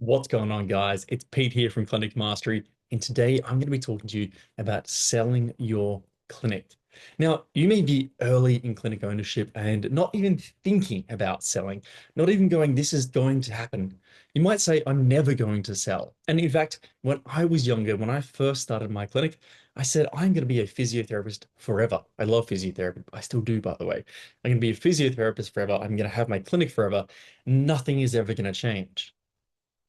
What's going on, guys? It's Pete here from Clinic Mastery, and today I'm going to be talking to you about selling your clinic. Now, you may be early in clinic ownership and not even thinking about selling, not even going, this is going to happen. You might say, I'm never going to sell. And in fact, when I was younger, when I first started my clinic, I said, I'm going to be a physiotherapist forever. I love physiotherapy. I still do, by the way. I'm going to be a physiotherapist forever. I'm going to have my clinic forever. Nothing is ever going to change.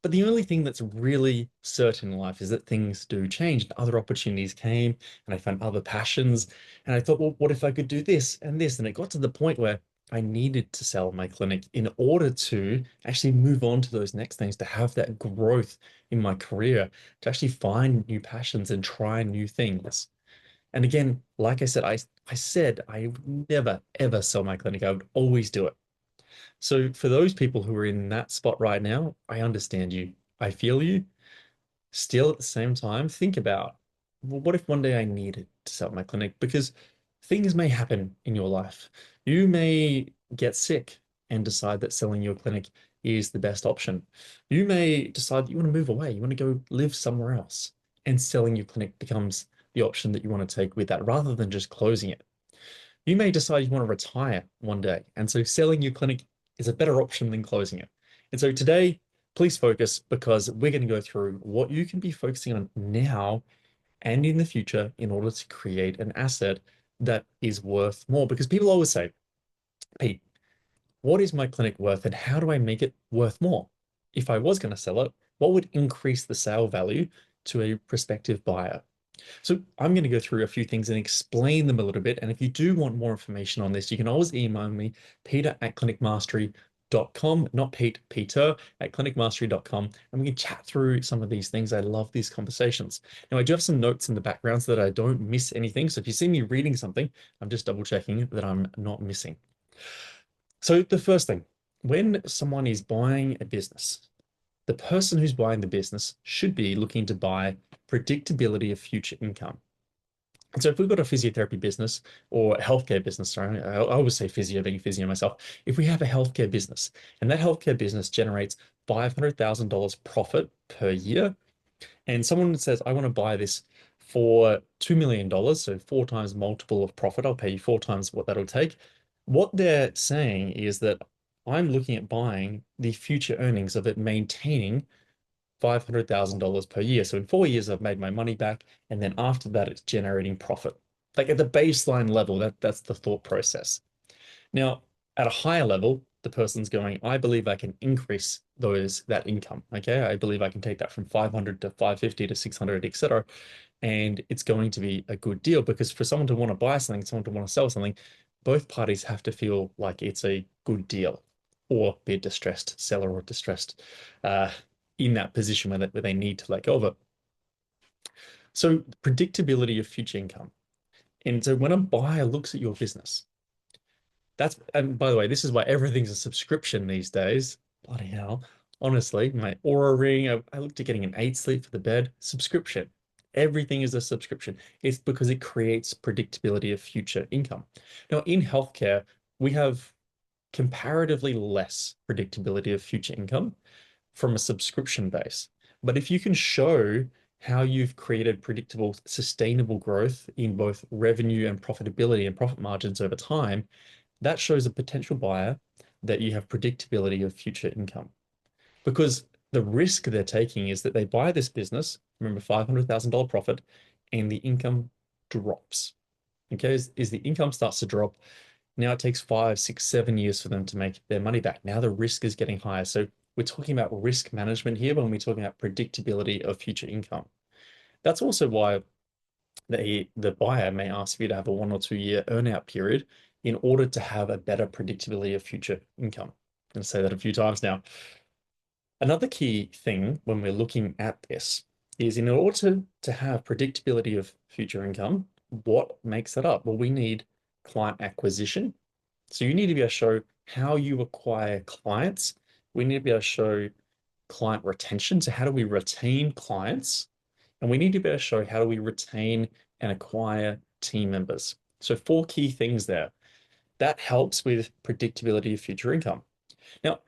But the only thing that's really certain in life is that things do change and other opportunities came and I found other passions. And I thought, well, what if I could do this and this? And it got to the point where I needed to sell my clinic in order to actually move on to those next things, to have that growth in my career, to actually find new passions and try new things. And again, like I said I would never, ever sell my clinic. I would always do it. So for those people who are in that spot right now, I understand you. I feel you. Still, at the same time, think about, well, what if one day I needed to sell my clinic? Because things may happen in your life. You may get sick and decide that selling your clinic is the best option. You may decide that you want to move away, you want to go live somewhere else, and selling your clinic becomes the option that you want to take with that rather than just closing it. You may decide you want to retire one day, and so selling your clinic is a better option than closing it. And so today, please focus because we're going to go through what you can be focusing on now and in the future in order to create an asset that is worth more. Because people always say, Pete, what is my clinic worth and how do I make it worth more? If I was going to sell it, what would increase the sale value to a prospective buyer? So I'm going to go through a few things and explain them a little bit. And if you do want more information on this, you can always email me, peter@clinicmastery.com, not Pete, Peter at clinicmastery.com. And we can chat through some of these things. I love these conversations. Now, I do have some notes in the background so that I don't miss anything. So if you see me reading something, I'm just double checking that I'm not missing. So the first thing, when someone is buying a business, the person who's buying the business should be looking to buy predictability of future income. And so if we've got a physiotherapy business or a healthcare business, sorry, I always say physio, being a physio myself. If we have a healthcare business and that healthcare business generates $500,000 profit per year, and someone says, I want to buy this for $2 million, so four times multiple of profit, I'll pay you four times what that'll take. What they're saying is that I'm looking at buying the future earnings of it maintaining $500,000 per year. So in 4 years, I've made my money back. And then after that, it's generating profit. Like at the baseline level, that's the thought process. Now, at a higher level, the person's going, I believe I can increase that income. Okay. I believe I can take that from 500 to 550 to 600, etc. And it's going to be a good deal because for someone to want to buy something, someone to want to sell something, both parties have to feel like it's a good deal or be a distressed seller or distressed uh, in that position where they need to let go of it. So predictability of future income. And so when a buyer looks at your business, and by the way, this is why everything's a subscription these days. Bloody hell. Honestly, my Aura ring, I looked at getting an 8 sleep for the bed, subscription. Everything is a subscription. It's because it creates predictability of future income. Now, in healthcare, we have comparatively less predictability of future income from a subscription base. But if you can show how you've created predictable, sustainable growth in both revenue and profitability and profit margins over time, that shows a potential buyer that you have predictability of future income. Because the risk they're taking is that they buy this business, remember $500,000 profit, and the income drops. Okay, as the income starts to drop, now it takes 5, 6, 7 years for them to make their money back. Now the risk is getting higher. So we're talking about risk management here when we're talking about predictability of future income. That's also why the buyer may ask you to have a 1 or 2 year earnout period in order to have a better predictability of future income. I'm going to say that a few times now. Another key thing when we're looking at this is in order to have predictability of future income, what makes that up? Well, we need client acquisition. So you need to be able to show how you acquire clients. We need to be able to show client retention. So how do we retain clients? And we need to be able to show how do we retain and acquire team members. So four key things there. That helps with predictability of future income. Now,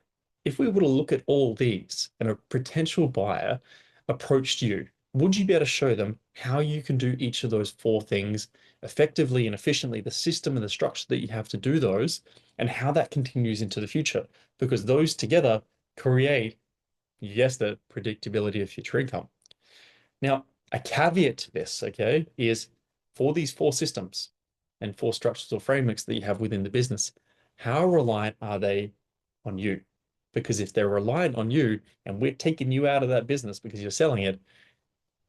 If we were to look at all these and a potential buyer approached you, would you be able to show them how you can do each of those four things effectively and efficiently, the system and the structure that you have to do those, and how that continues into the future? Because those together create, yes, the predictability of future income. Now, a caveat to this, okay, is for these four systems and four structures or frameworks that you have within the business, how reliant are they on you? Because if they're reliant on you and we're taking you out of that business because you're selling it,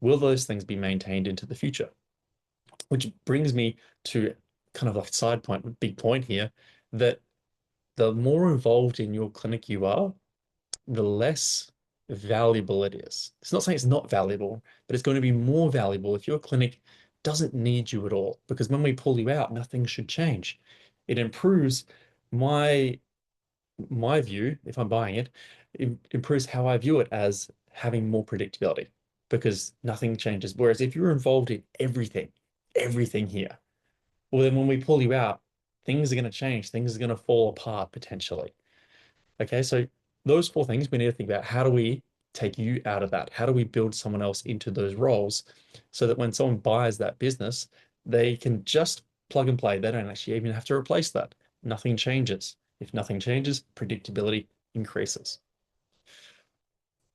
will those things be maintained into the future? Which brings me to kind of a side point, big point here, that the more involved in your clinic you are, the less valuable it is. It's not saying it's not valuable, but it's going to be more valuable if your clinic doesn't need you at all. Because when we pull you out, nothing should change. It improves my my view, if I'm buying it, it improves how I view it as having more predictability because nothing changes. Whereas if you're involved in everything here, well, then when we pull you out, things are going to change. Things are going to fall apart potentially. Okay, so those four things we need to think about. How do we take you out of that? How do we build someone else into those roles so that when someone buys that business, they can just plug and play. They don't actually even have to replace that. Nothing changes. If nothing changes, predictability increases.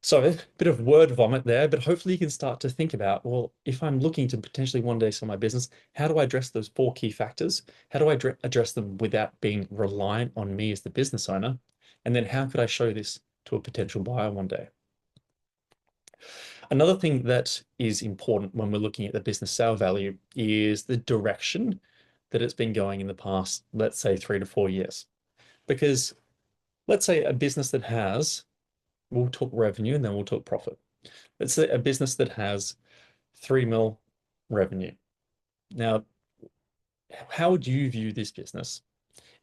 So a bit of word vomit there, but hopefully you can start to think about, well, if I'm looking to potentially one day sell my business, how do I address those four key factors? How do I address them without being reliant on me as the business owner? And then how could I show this to a potential buyer one day? Another thing that is important when we're looking at the business sale value is the direction that it's been going in the past, let's say 3 to 4 years. Because let's say a business that has, we'll talk revenue and then we'll talk profit. Let's say a business that has 3 mil revenue. Now, how would you view this business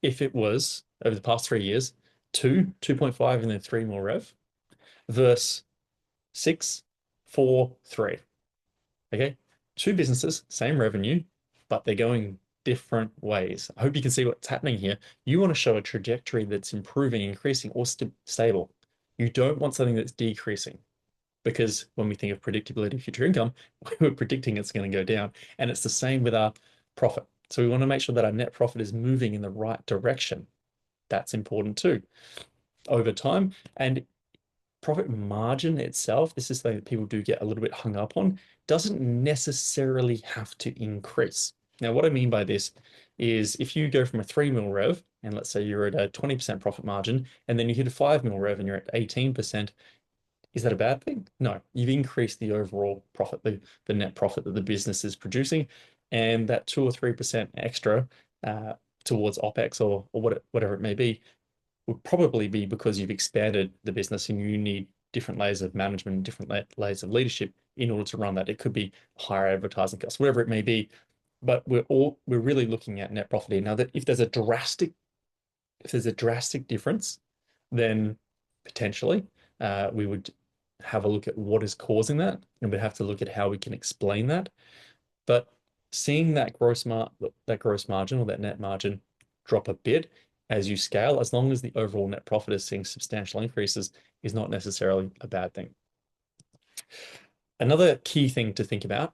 if it was over the past 3 years, 2.5, and then 3 mil rev versus 6, 4, 3? Okay. Two businesses, same revenue, but they're going different ways. I hope you can see what's happening here. You want to show a trajectory that's improving, increasing, or stable. You don't want something that's decreasing because when we think of predictability of future income, we're predicting it's going to go down. And it's the same with our profit. So we want to make sure that our net profit is moving in the right direction. That's important too over time. And profit margin itself, this is something that people do get a little bit hung up on, doesn't necessarily have to increase. Now, what I mean by this is if you go from a 3 mil rev, and let's say you're at a 20% profit margin, and then you hit a 5 mil rev and you're at 18%, is that a bad thing? No, you've increased the overall profit, the net profit that the business is producing, and that 2 or 3% extra towards OPEX or whatever it may be would probably be because you've expanded the business and you need different layers of management, different layers of leadership in order to run that. It could be higher advertising costs, whatever it may be. But we're really looking at net profit here. Now that if there's a drastic difference, then potentially we would have a look at what is causing that, and we'd have to look at how we can explain that. But seeing that gross margin or that net margin drop a bit as you scale, as long as the overall net profit is seeing substantial increases, is not necessarily a bad thing. Another key thing to think about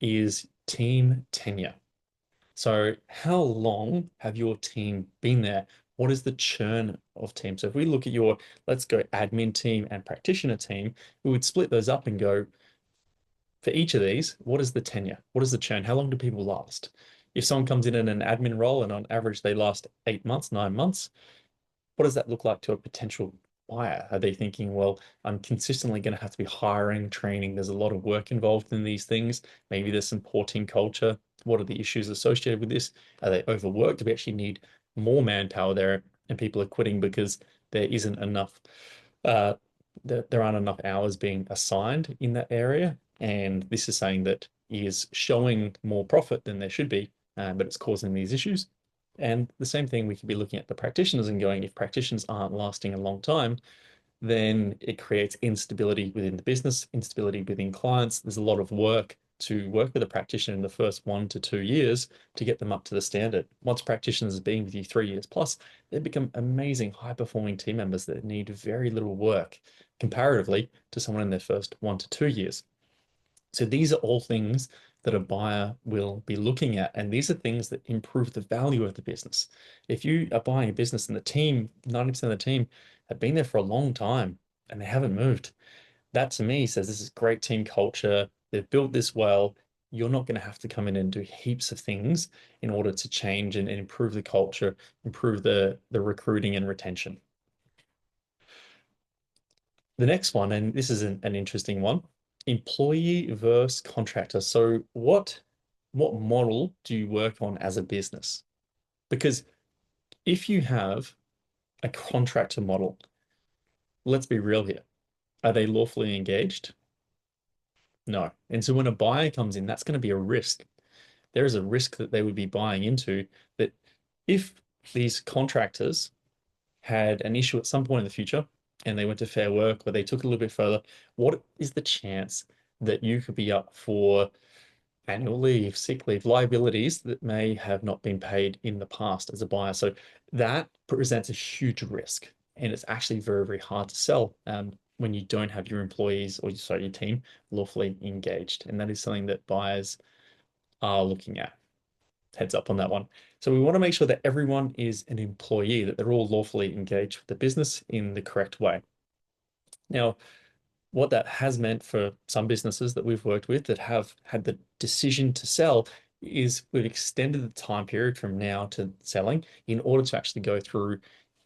is team tenure. So how long have your team been there? What is the churn of team? So if we look at your, let's go admin team and practitioner team, we would split those up and go, for each of these, what is the tenure? What is the churn? How long do people last? If someone comes in an admin role and on average they last 8 months, 9 months, what does that look like to a potential buyer? Are they thinking, well, I'm consistently going to have to be hiring, training. There's a lot of work involved in these things. Maybe there's some poor team culture. What are the issues associated with this? Are they overworked? Do we actually need more manpower there? And people are quitting because there isn't enough, there aren't enough hours being assigned in that area. And this is saying that is showing more profit than there should be, but it's causing these issues. And the same thing, we could be looking at the practitioners and going, if practitioners aren't lasting a long time, then it creates instability within the business, instability within clients. There's a lot of work to work with a practitioner in the first 1 to 2 years to get them up to the standard. Once practitioners have been with you 3 years plus, they become amazing, high-performing team members that need very little work comparatively to someone in their first 1 to 2 years. So these are all things that a buyer will be looking at. And these are things that improve the value of the business. If you are buying a business and the team, 90% of the team have been there for a long time and they haven't moved, that to me says this is great team culture. They've built this well. You're not going to have to come in and do heaps of things in order to change and improve the culture, improve the recruiting and retention. The next one, and this is an interesting one, employee versus contractor. So what model do you work on as a business? Because if you have a contractor model, let's be real here. Are they lawfully engaged? No. And so when a buyer comes in, that's going to be a risk. There is a risk that they would be buying into that if these contractors had an issue at some point in the future and they went to Fair Work or they took it a little bit further, what is the chance that you could be up for annual leave, sick leave, liabilities that may have not been paid in the past as a buyer? So that presents a huge risk. And it's actually very, very hard to sell when you don't have your employees or sorry, your team lawfully engaged. And that is something that buyers are looking at. Heads up on that one. So we want to make sure that everyone is an employee, that they're all lawfully engaged with the business in the correct way. Now, what that has meant for some businesses that we've worked with that have had the decision to sell is we've extended the time period from now to selling in order to actually go through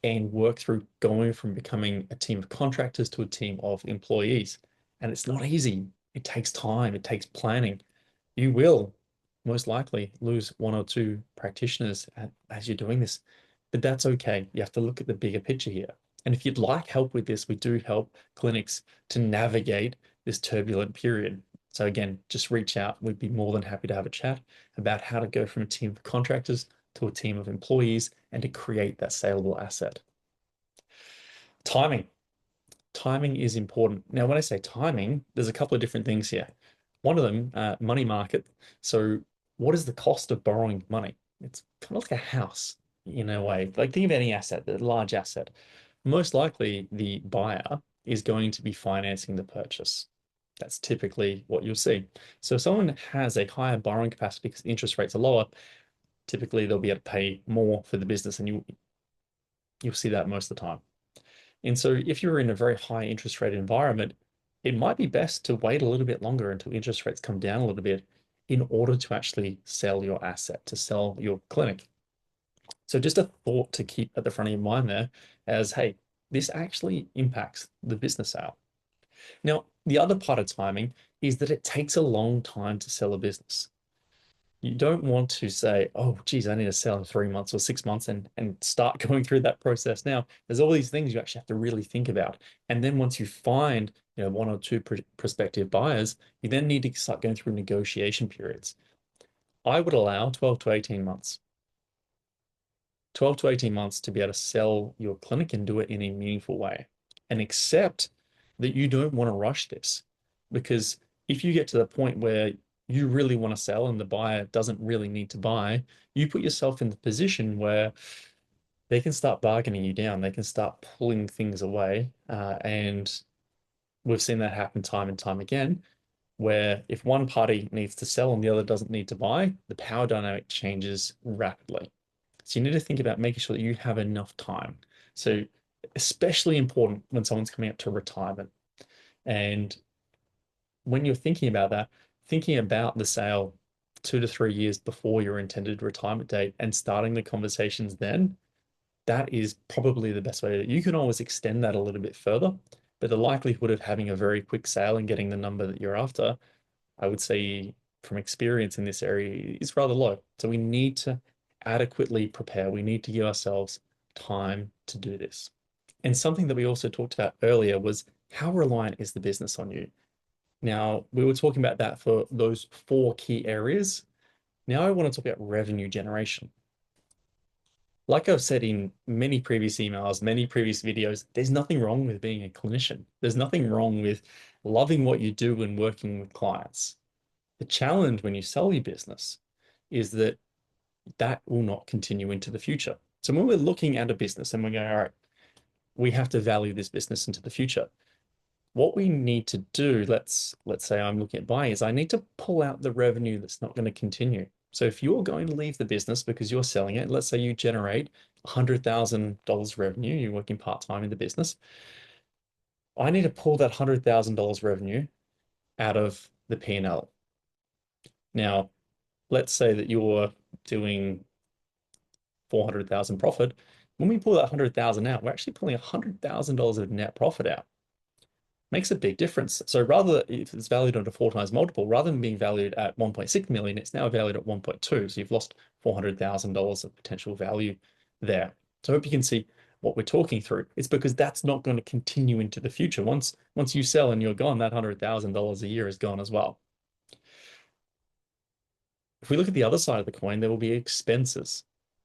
and work through going from becoming a team of contractors to a team of employees. And it's not easy. It takes time, it takes planning. You will most likely lose 1 or 2 practitioners as you're doing this, but that's okay. You have to look at the bigger picture here. And if you'd like help with this, we do help clinics to navigate this turbulent period. So again, just reach out. We'd be more than happy to have a chat about how to go from a team of contractors to a team of employees and to create that saleable asset. Timing. Timing is important. Now, when I say timing, there's a couple of different things here. One of them, money market. So what is the cost of borrowing money? It's kind of like a house in a way. Like think of any asset, the large asset. Most likely the buyer is going to be financing the purchase. That's typically what you'll see. So if someone has a higher borrowing capacity because the interest rates are lower, typically they'll be able to pay more for the business, and you'll see that most of the time. And so if you're in a very high interest rate environment, it might be best to wait a little bit longer until interest rates come down a little bit in order to actually sell your asset, to sell your clinic. So just a thought to keep at the front of your mind there as, hey, this actually impacts the business sale. Now, the other part of timing is that it takes a long time to sell a business. You don't want to say, oh, geez, I need to sell in 3 months or 6 months and start going through that process now. There's all these things you actually have to really think about. And then once you find 1 or 2 prospective buyers, you then need to start going through negotiation periods. I would allow 12 to 18 months. 12 to 18 months to be able to sell your clinic and do it in a meaningful way. And accept that you don't want to rush this. Because if you get to the point where you really want to sell and the buyer doesn't really need to buy, you put yourself in the position where they can start bargaining you down. They can start pulling things away. And we've seen that happen time and time again, where if one party needs to sell and the other doesn't need to buy, the power dynamic changes rapidly. So you need to think about making sure that you have enough time. So especially important when someone's coming up to retirement. And when you're thinking about that, thinking about the sale 2 to 3 years before your intended retirement date and starting the conversations then, that is probably the best way. You can always extend that a little bit further, but the likelihood of having a very quick sale and getting the number that you're after, I would say from experience in this area, is rather low. So we need to adequately prepare. We need to give ourselves time to do this. And something that we also talked about earlier was how reliant is the business on you? Now, we were talking about that for those 4 key areas. Now I want to talk about revenue generation. Like I've said in many previous emails, many previous videos, there's nothing wrong with being a clinician. There's nothing wrong with loving what you do and working with clients. The challenge when you sell your business is that that will not continue into the future. So when we're looking at a business and we're going, all right, we have to value this business into the future. What we need to do, let's say I'm looking at buying, is I need to pull out the revenue that's not going to continue. So if you're going to leave the business because you're selling it, let's say you generate $100,000 revenue, you're working part-time in the business, I need to pull that $100,000 revenue out of the P&L. Now, let's say that you're doing 400,000 profit. When we pull that 100,000 out, we're actually pulling $100,000 of net profit out. Makes a big difference. So rather, if it's valued at a 4 times multiple, rather than being valued at 1.6 million, it's now valued at 1.2. So you've lost $400,000 of potential value there. So I hope you can see what we're talking through. It's because that's not going to continue into the future. Once you sell and you're gone, that $100,000 a year is gone as well. If we look at the other side of the coin, there will be expenses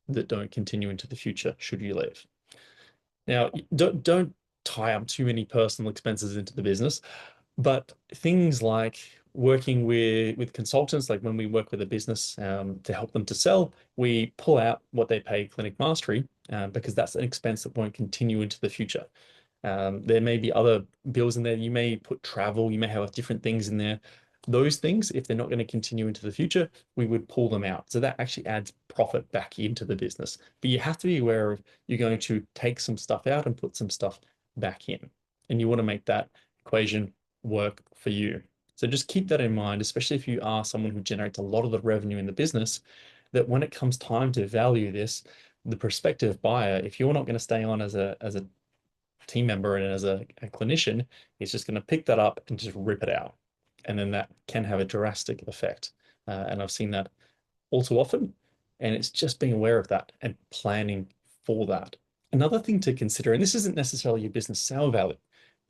that don't continue into the future should you leave. Now, don't tie up too many personal expenses into the business, but things like working with consultants, like when we work with a business to help them to sell, we pull out what they pay Clinic Mastery because that's an expense that won't continue into the future. There may be other bills in there. You may put travel, you may have different things in there. Those things, if they're not going to continue into the future, we would pull them out. So that actually adds profit back into the business. But you have to be aware of you're going to take some stuff out and put some stuff back in. And you want to make that equation work for you. So just keep that in mind, especially if you are someone who generates a lot of the revenue in the business, that when it comes time to value this, the prospective buyer, if you're not going to stay on as a team member and as a clinician, is just going to pick that up and just rip it out. And then that can have a drastic effect. And I've seen that all too often. And it's just being aware of that and planning for that. Another thing to consider, and this isn't necessarily your business sale value,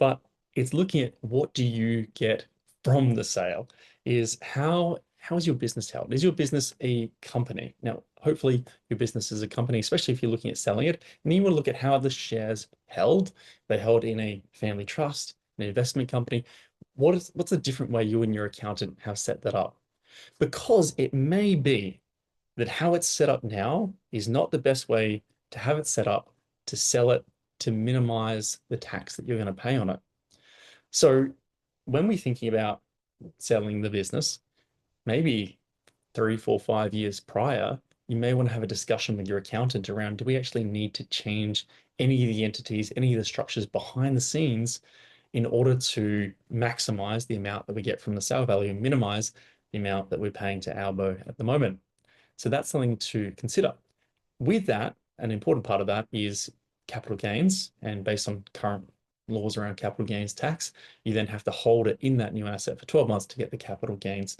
but it's looking at what do you get from the sale, is how is your business held? Is your business a company? Now, hopefully your business is a company, especially if you're looking at selling it. And then you want to look at how are the shares held. They're held in a family trust, an investment company. What's a different way you and your accountant have set that up? Because it may be that how it's set up now is not the best way to have it set up to sell it to minimize the tax that you're going to pay on it. So when we're thinking about selling the business, maybe 3, 4, 5 years prior, you may want to have a discussion with your accountant around, do we actually need to change any of the entities, any of the structures behind the scenes in order to maximize the amount that we get from the sale value and minimize the amount that we're paying to Albo at the moment. So that's something to consider. With that, an important part of that is capital gains. And based on current laws around capital gains tax, you then have to hold it in that new asset for 12 months to get the capital gains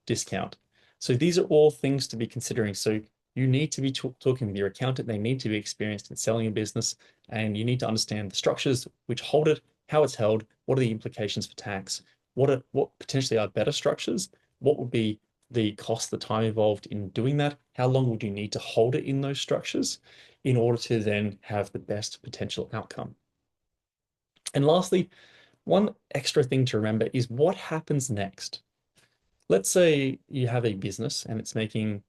discount. So these are all things to be considering. So you need to be talking with your accountant. They need to be experienced in selling a business, and you need to understand the structures which hold it, how it's held, what are the implications for tax, what potentially are better structures, what would be the cost, the time involved in doing that, how long would you need to hold it in those structures in order to then have the best potential outcome. And lastly, one extra thing to remember is what happens next. Let's say you have a business and it's making,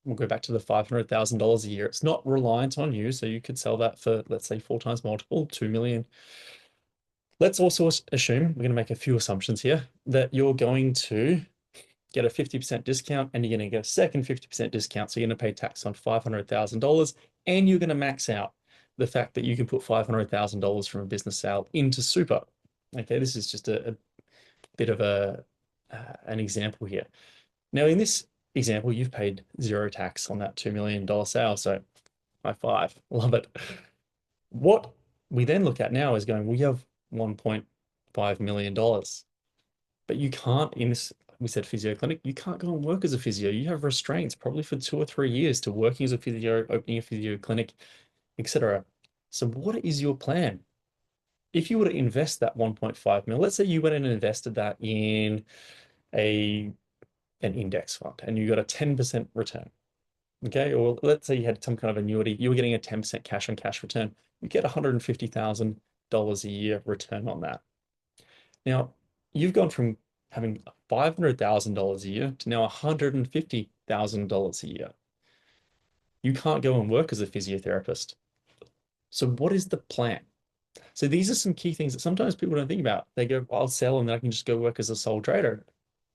we'll go back to the $500,000 a year. It's not reliant on you. So you could sell that for, let's say, 4 times multiple, 2 million. Let's also assume, we're going to make a few assumptions here, that you're going to get a 50% discount and you're going to get a second 50% discount. So you're going to pay tax on $500,000 and you're going to max out the fact that you can put $500,000 from a business sale into super. Okay, this is just a bit of an example here. Now, in this example, you've paid zero tax on that $2 million sale. So high five, love it. What we then look at now is going, we have $1.5 million, but you can't, in this, we said physio clinic, you can't go and work as a physio. You have restraints probably for 2 or 3 years to working as a physio, opening a physio clinic, etc. So what is your plan? If you were to invest that 1.5 mil, let's say you went and invested that in an index fund and you got a 10% return. Okay, or let's say you had some kind of annuity, you were getting a 10% cash on cash return, you get $150,000 a year return on that. Now, you've gone from having $500,000 a year to now $150,000 a year. You can't go and work as a physiotherapist. So what is the plan? So these are some key things that sometimes people don't think about. They go, well, I'll sell and then I can just go work as a sole trader.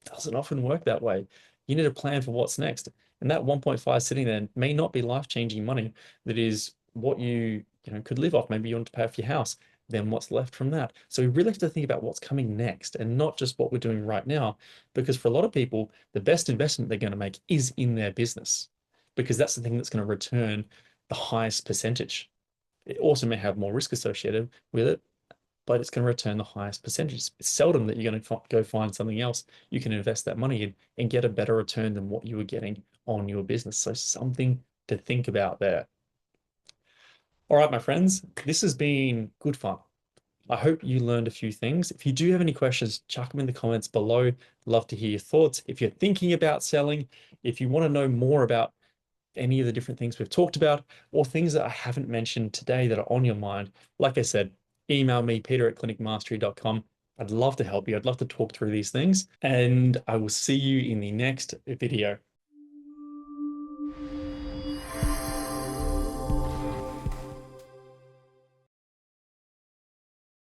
It doesn't often work that way. You need a plan for what's next. And that 1.5 sitting there may not be life-changing money. That is what you could live off. Maybe you want to pay off your house. Then what's left from that? So we really have to think about what's coming next and not just what we're doing right now. Because for a lot of people, the best investment they're going to make is in their business, because that's the thing that's going to return the highest percentage. It also may have more risk associated with it, but it's going to return the highest percentage. It's seldom that you're going to go find something else you can invest that money in and get a better return than what you were getting on your business. So something to think about there. All right, my friends, this has been good fun. I hope you learned a few things. If you do have any questions, chuck them in the comments below. Love to hear your thoughts. If you're thinking about selling, if you want to know more about any of the different things we've talked about, or things that I haven't mentioned today that are on your mind, like I said, email me, peter@clinicmastery.com. I'd love to help you. I'd love to talk through these things, and I will see you in the next video.